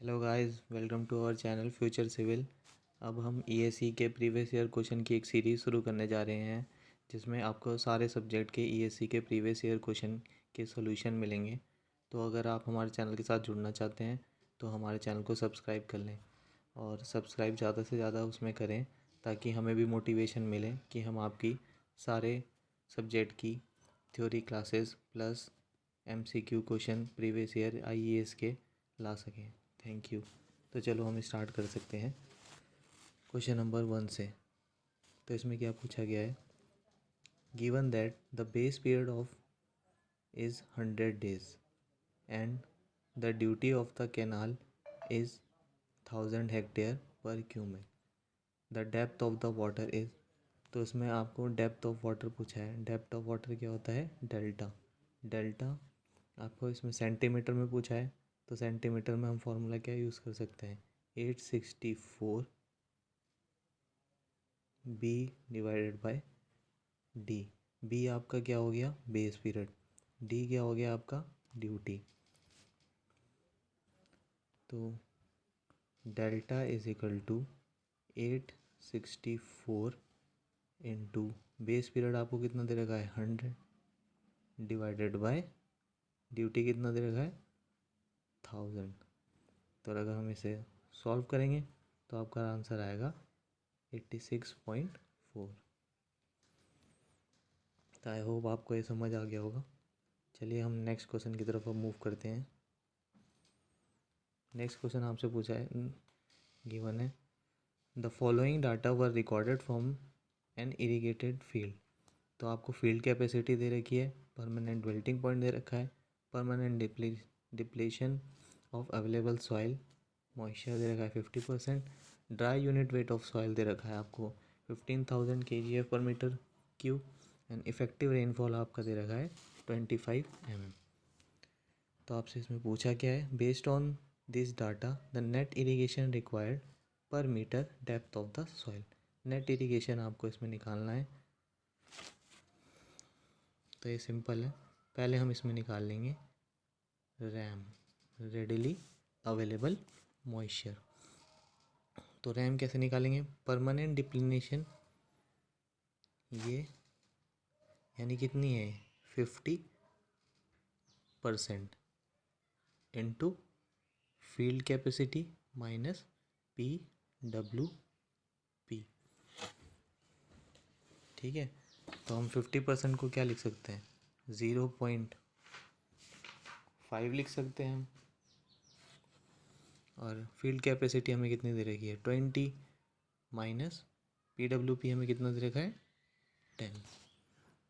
Hello guys, welcome to our channel future civil. अब हम ESC के प्रीवियस ईयर क्वेश्चन की एक सीरीज़ शुरू करने जा रहे हैं, जिसमें आपको सारे सब्जेक्ट के ईएससी के प्रीवियस ईयर क्वेश्चन के सॉल्यूशन मिलेंगे। तो अगर आप हमारे चैनल के साथ जुड़ना चाहते हैं तो हमारे चैनल को सब्सक्राइब कर लें और सब्सक्राइब ज़्यादा से ज़्यादा उसमें करें, ताकि हमें भी मोटिवेशन मिले कि हम आपकी सारे सब्जेक्ट की theory classes plus MCQ question previous year IAS के ला सकें। Thank you. तो चलो हम स्टार्ट कर सकते हैं क्वेश्चन नंबर 1 से। तो इसमें क्या पूछा गया है, given that the base period of is 100 days and the duty of the canal is 1000 hectare per cumec, the depth of the water is. तो इसमें आपको डेप्थ ऑफ वाटर पूछा है। डेप्थ ऑफ वाटर क्या होता है, डेल्टा। डेल्टा आपको इसमें सेंटीमीटर में पूछा है, तो सेंटीमीटर में हम फॉर्मूला क्या यूज़ कर सकते हैं, 864 B divided by D. B आपका क्या हो गया, बेस पीरियड। डी क्या हो गया आपका, ड्यूटी। तो delta is equal to 864 into base period आपको कितना दे रखा है, 100, डिवाइडेड बाय ड्यूटी कितना दे रखा है, 1000। तो अगर हम इसे सॉल्व करेंगे तो आपका आंसर आएगा 86.4। तो आई होप आपको ये समझ आ गया होगा। चलिए हम नेक्स्ट क्वेश्चन की तरफ अब मूव करते हैं। नेक्स्ट क्वेश्चन आपसे पूछा है, गिवन है the following data were recorded from an irrigated field. तो आपको फील्ड कैपेसिटी दे रखी है, परमानेंट विल्टिंग पॉइंट दे रखा है, permanent depletion of available soil moisture दे रखा है 50%, dry unit weight of soil दे रखा है आपको 15,000 kgf per metre cube and effective rainfall आपका दे रखा है 25 mm। तो आपसे इसमें पूछा क्या है, based on this data the net irrigation required per metre depth of the soil. Net irrigation आपको इसमें निकालना है। तो ये सिंपल है, पहले हम इसमें निकाल लेंगे रैम, रेडिली अवेलेबल मॉइस्चर। तो रैम कैसे निकालेंगे, परमानेंट डिप्लीनेशन, ये यानी कितनी है 50% into field capacity minus PWP। ठीक है, तो हम 50% को क्या लिख सकते हैं, 0.5 लिख सकते हैं हम। और फील्ड कैपेसिटी हमें कितनी दे रखी है 20 माइनस PWP हमें कितना दे रखा है 10।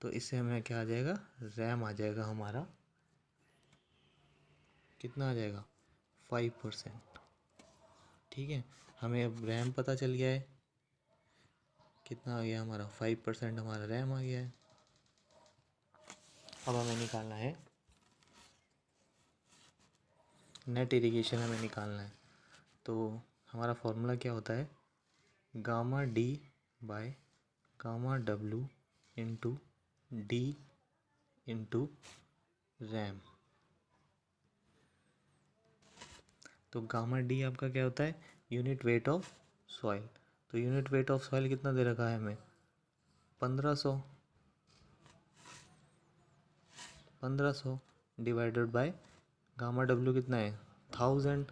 तो इससे हमें क्या आ जाएगा, रैम आ जाएगा हमारा, कितना आ जाएगा 5%। ठीक है, हमें अब रैम पता चल गया है, कितना आ गया हमारा 5% हमारा रैम आ गया है। अब हमें निकालना है नेट इरीगेशन, हमें निकालना है। तो हमारा फॉर्मूला क्या होता है, gamma D by gamma W into D into RAM. तो गामा डी आपका क्या होता है, यूनिट वेट ऑफ सॉइल। तो यूनिट वेट ऑफ सॉइल कितना दे रखा है हमें 1500 डिवाइडेड बाय गामा डब्ल्यू कितना है 1000।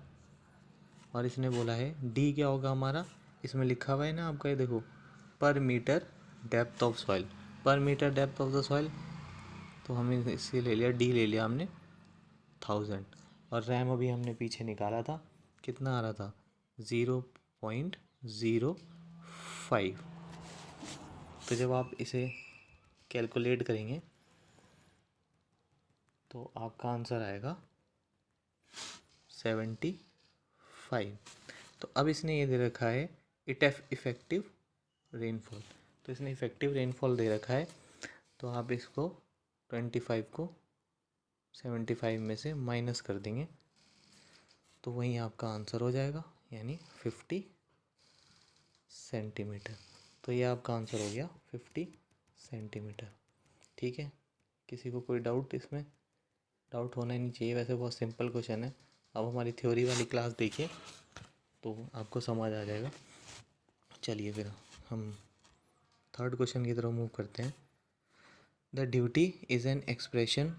और इसने बोला है डी क्या होगा हमारा, इसमें लिखा हुआ है ना आपका, ये देखो, पर मीटर डेप्थ ऑफ सॉइल, पर metre depth of the soil. तो हमें इससे ले लिया, डी ले लिया हमने 1000। और रैम अभी हमने पीछे निकाला था, कितना आ रहा था 0.05। तो जब आप इसे कैलकुलेट करेंगे तो आपका आंसर आएगा 75। तो अब इसने ये दे रखा है इफेक्टिव रेनफॉल। तो इसने इफेक्टिव रेनफॉल दे रखा है, तो आप इसको 25 को 75 में से माइनस कर देंगे, तो वहीं आपका आंसर हो जाएगा, यानी 50 सेंटीमीटर। तो ये आपका आंसर हो गया 50 सेंटीमीटर। ठीक है, किसी को कोई डाउट, इसमें डाउट होना ही नहीं चाहिए, वैसे बहुत सिंपल क्वेश्चन है। अब हमारी थ्योरी वाली क्लास देखिए तो आपको समझ आ जाएगा। चलिए फिर हम थर्ड क्वेश्चन की तरफ मूव करते हैं। The duty is an expression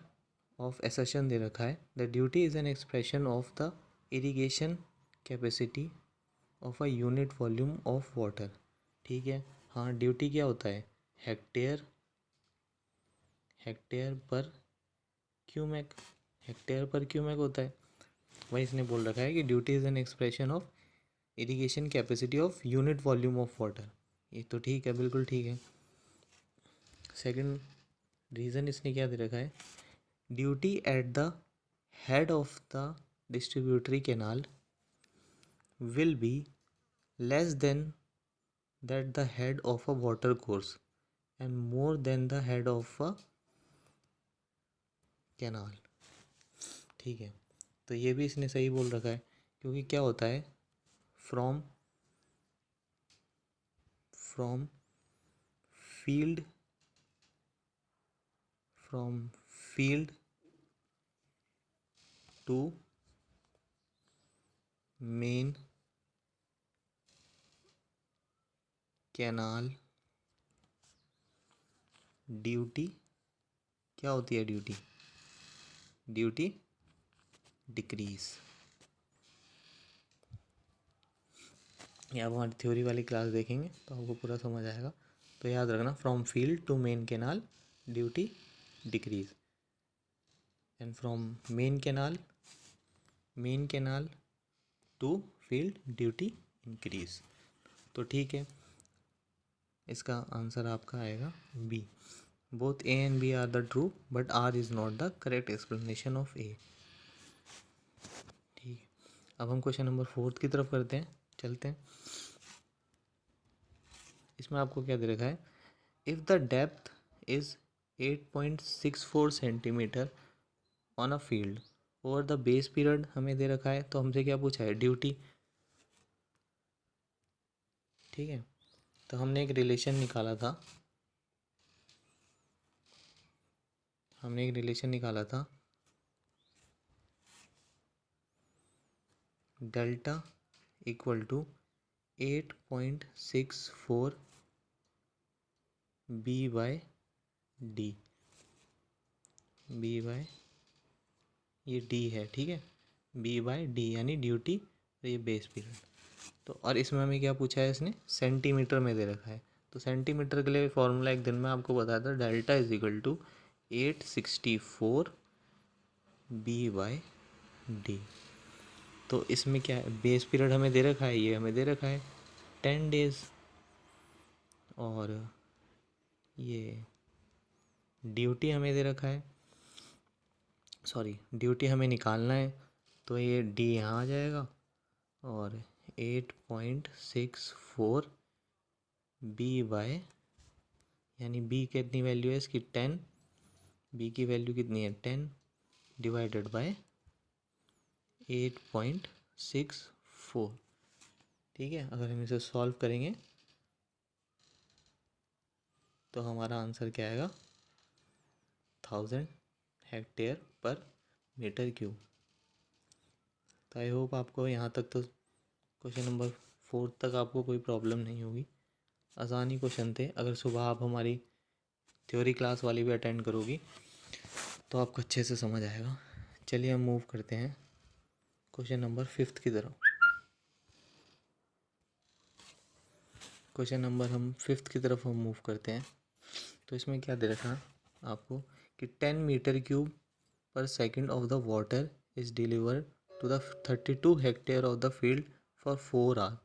of एसेशन दे रखा है। The duty is an expression of the irrigation capacity of a unit volume of water. ठीक है, हाँ ड्यूटी क्या होता है, hectare per cumec, hectare per cumec होता है। वही इसने बोल रखा है कि duty is an expression of irrigation capacity of unit volume of water. ये तो ठीक है, बिल्कुल ठीक है। सेकंड रीज़न इसने क्या दे रखा है, duty at the head of the distributary canal will be less than that the head of a water course and more than the head of a canal. ठीक है, तो ये भी इसने सही बोल रखा है, क्योंकि क्या होता है, from field to main canal duty क्या होती है, ड्यूटी डिक्रीज। ये अब हमारी थ्योरी वाली क्लास देखेंगे तो आपको पूरा समझ आएगा। तो याद रखना, from field to main canal duty decrease and from main canal to field duty increase. तो ठीक है, इसका आंसर आपका आएगा B. Both A and B are the true but R is not the correct explanation of A. ठीक है, अब हम क्वेश्चन नंबर 4 की तरफ चलते हैं। इसमें आपको क्या दे रखा है, if the depth is 8.64 centimetre on a field over the base period हमें दे रखा है, तो हमसे क्या पूछा है, ड्यूटी। ठीक है, तो हमने एक रिलेशन निकाला था, delta equal to 8.64 B by D. ये डी है, ठीक है, बी बाय डी यानी ड्यूटी और ये बेस पीरियड। तो और इसमें हमें क्या पूछा है, इसने सेंटीमीटर में दे रखा है। तो सेंटीमीटर के लिए फॉर्मूला एक दिन में आपको बताया था, delta is equal to 864 B by D. तो इसमें क्या है, बेस पीरियड हमें दे रखा है, ये हमें दे रखा है 10 डेज, और ये ड्यूटी हमें दे रखा है, ड्यूटी हमें निकालना है, तो ये डी यहाँ आ जाएगा और 8.64 बी बाय, यानी बी कितनी वैल्यू है इसकी 10, बी की वैल्यू कितनी है 10 डिवाइडेड बाय 8.64। ठीक है, अगर हम इसे सॉल्व करेंगे तो हमारा आंसर क्या आएगा, 1000 हेक्टेयर पर मीटर क्यूब। तो आई होप आपको यहाँ तक तो क्वेश्चन नंबर 4 तक आपको कोई प्रॉब्लम नहीं होगी। आसानी क्वेश्चन थे। अगर सुबह आप हमारी थ्योरी क्लास वाली भी अटेंड करोगी तो आपको अच्छे से समझ आएगा। चलिए हम मूव करते हैं क्वेश्चन नंबर 5 की तरफ। हम 5 की तरफ हम मूव करते हैं। तो इसमें क्या दे रखा है आपको कि 10 मीटर क्यूब पर second of the water is delivered to the 32 hectare of the field for 4 hour.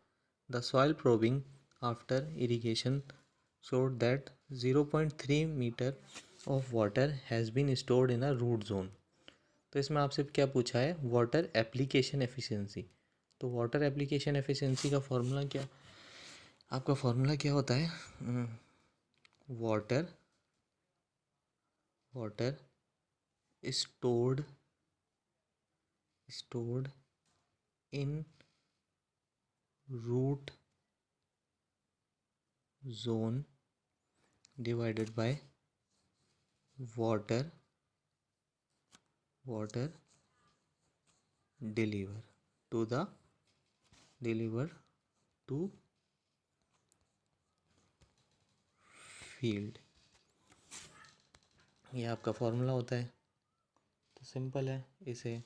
The soil probing after irrigation showed that 0.3 metre of water has been stored in a root zone. तो इसमें आपसे क्या पूछा है, water application efficiency. तो water application efficiency का formula क्या, आपका फॉर्मूला क्या होता है, water stored in root zone divided by water deliver to field, ये आपका फॉर्मूला होता है। तो सिंपल है, इसे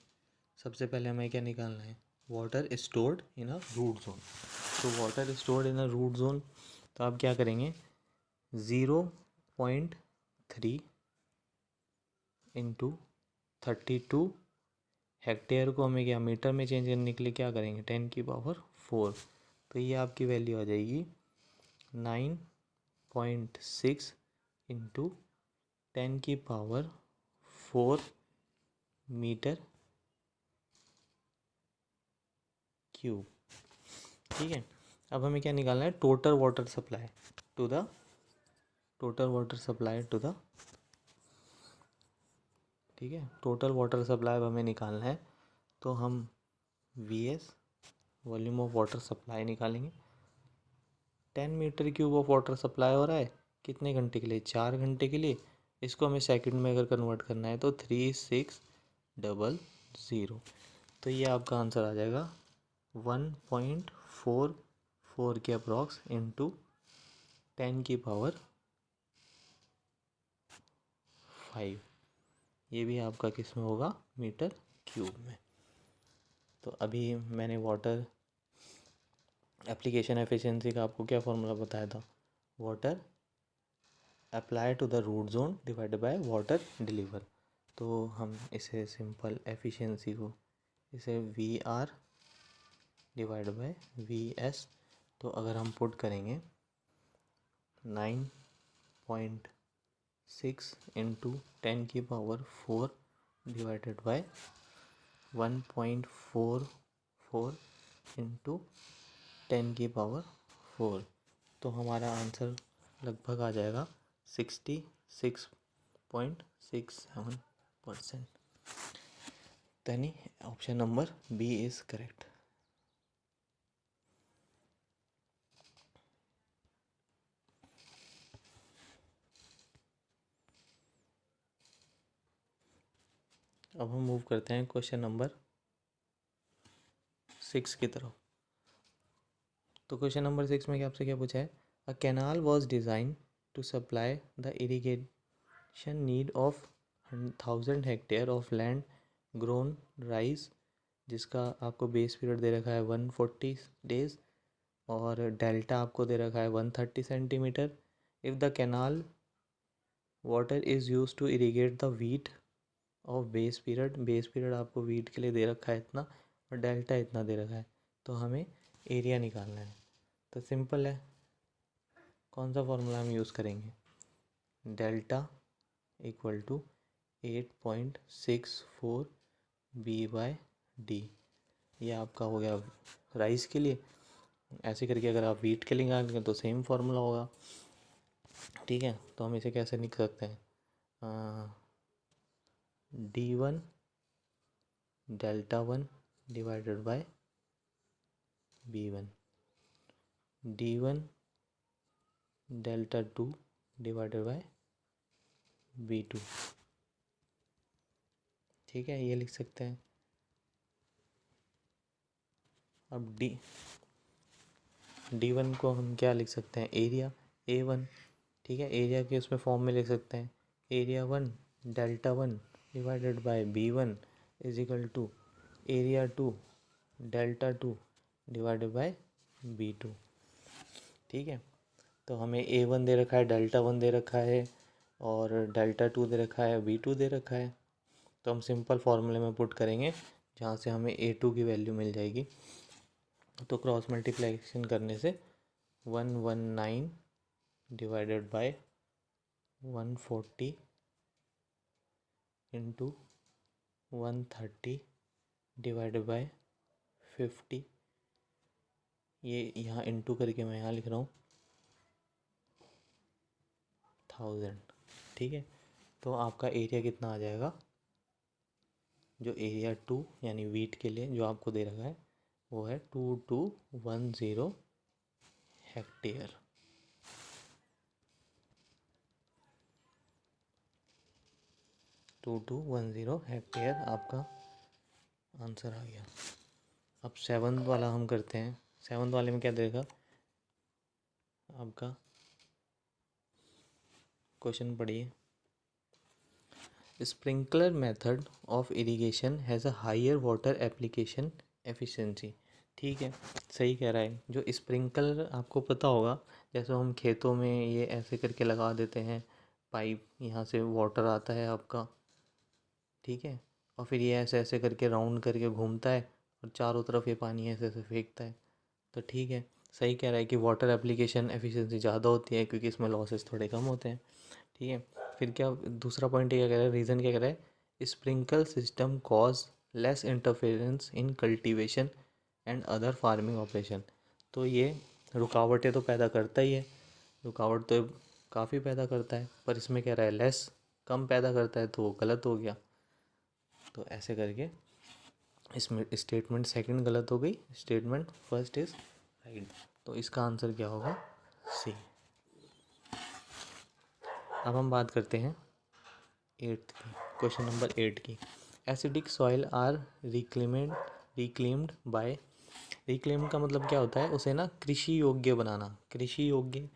सबसे पहले हमें क्या निकालना है, water stored in a root zone. तो water stored in a root zone, तो आप क्या करेंगे, 0.3 इंटू 32 हेक्टेयर को हमें क्या मीटर में चेंज करने के लिए क्या करेंगे, 10⁴। तो ये आपकी वैल्यू आ जाएगी 9.6 इंटू 10⁴ मीटर क्यूब। ठीक है, अब हमें क्या निकालना है, total water supply to the ठीक है, टोटल वाटर सप्लाई अब हमें निकालना है। तो हम VS volume of water supply निकालेंगे। 10 metre cube of water supply हो रहा है कितने घंटे के लिए, 4 घंटे के लिए। इसको हमें सेकंड में अगर कन्वर्ट करना है तो 3600। तो ये आपका आंसर आ जाएगा 1.44 के अप्रॉक्स इंटू 10⁵ ये भी आपका किस में होगा, मीटर क्यूब में। तो अभी मैंने वाटर एप्लीकेशन एफिशिएंसी का आपको क्या फॉर्मूला बताया था, water apply to the root zone divided by water deliver. तो हम इसे सिंपल एफिशिएंसी को इसे VR डिवाइड बाय VS, तो अगर हम पुट करेंगे 9.6 इंटू 10⁴ डिवाइडेड बाय 1.44 इंटू 10⁴, तो हमारा आंसर लगभग आ जाएगा 66.67%। यानी option number B is correct. अब हम मूव करते हैं क्वेश्चन नंबर 6 की तरफ। तो क्वेश्चन नंबर 6 में आपसे क्या पूछा है, a canal was design to supply the irrigation need of 1000 hectare of land grown rice, जिसका आपको बेस पीरियड दे रखा है 140 डेज और डेल्टा आपको दे रखा है 130 centimetre. If the canal water is use to irrigate the wheat of base period आपको wheat के लिए दे रखा है इतना और डेल्टा इतना दे रखा है, तो हमें एरिया निकालना है। तो सिंपल है, कौन सा फॉर्मूला हम यूज़ करेंगे, डेल्टा इक्वल टू 8.64 B/D। ये आपका हो गया राइस के लिए। ऐसे करके अगर आप वीट के लिए निकालेंगे तो सेम फार्मूला होगा। ठीक है, तो हम इसे कैसे लिख सकते हैं, D1 delta 1 divided by B1, D1 delta 2 divided by B2। ठीक है, ये लिख सकते हैं। अब D1 को हम क्या लिख सकते हैं, एरिया A1। ठीक है, एरिया के उसमें फॉर्म में लिख सकते हैं, area 1 delta 1 divided by B1 is equal to area 2 delta 2 divided by B2। ठीक है, तो हमें A1 दे रखा है, डेल्टा 1 दे रखा है और डेल्टा 2 दे रखा है, B2 दे रखा है। तो हम सिंपल फार्मूले में पुट करेंगे जहाँ से हमें A2 की वैल्यू मिल जाएगी। तो क्रॉस मल्टीप्लिकेशन करने से 119 divided by 140 into 130 divided by 50, ये यहाँ इंटू करके मैं यहाँ लिख रहा हूँ 1000। ठीक है, तो आपका एरिया कितना आ जाएगा, जो एरिया 2 यानी वीट के लिए जो आपको दे रखा है वो है 2210 हेक्टेयर। 2210 हेक्टेयर आपका आंसर आ गया। अब 7th वाला हम करते हैं। 7th वाले में क्या देगा आपका क्वेश्चन, पढ़िए। Sprinkler method of irrigation has a higher water application efficiency. ठीक है, सही कह रहा है। जो स्प्रिंकलर आपको पता होगा, जैसे हम खेतों में ये ऐसे करके लगा देते हैं पाइप, यहाँ से वाटर आता है आपका, ठीक है, और फिर ये ऐसे ऐसे करके राउंड करके घूमता है और चारों तरफ ये पानी ऐसे ऐसे फेंकता है। तो ठीक है, सही कह रहा है कि वाटर एप्लीकेशन एफिशिएंसी ज़्यादा होती है क्योंकि इसमें लॉसेस थोड़े कम होते हैं। ठीक है, फिर क्या दूसरा पॉइंट क्या कह रहा है, रीज़न क्या कह रहा है, sprinkle system cause less interference in cultivation and other farming operation. तो ये रुकावटें तो पैदा करता ही है, रुकावट तो काफ़ी पैदा करता है, पर इसमें कह रहा है लेस, कम पैदा करता है, तो वो गलत हो गया। तो ऐसे करके इसमें स्टेटमेंट सेकंड गलत हो गई, स्टेटमेंट फर्स्ट इज राइट। तो इसका आंसर क्या होगा, सी। अब हम बात करते हैं 8th की, क्वेश्चन नंबर 8 की। Acidic soil are reclaimed by, reclaimed का मतलब क्या होता है, उसे ना कृषि योग्य बनाना, कृषि योग्य,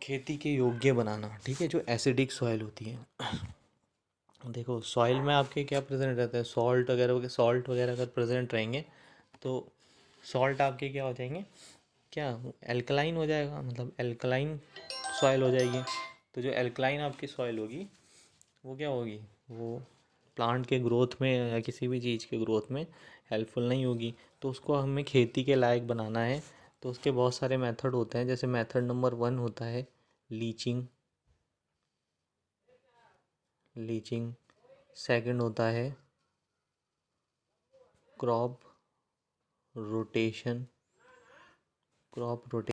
खेती के योग्य बनाना। ठीक है, जो एसिडिक सॉइल होती है। देखो सॉइल में आपके क्या प्रेजेंट रहता है, सॉल्ट वगैरह अगर प्रेजेंट रहेंगे तो सॉल्ट आपके क्या हो जाएंगे, क्या एल्कलाइन हो जाएगा, मतलब एल्कलाइन सॉइल हो जाएगी। तो जो एल्कलाइन आपकी सॉइल होगी वो क्या होगी, वो प्लांट के ग्रोथ में या किसी भी चीज़ के ग्रोथ में हेल्पफुल नहीं होगी। तो उसको हमें खेती के लायक बनाना है, तो उसके बहुत सारे मेथड होते हैं। जैसे मेथड नंबर 1 होता है लीचिंग, लीचिंग। सेकंड होता है क्रॉप रोटेशन, क्रॉप रोटेशन।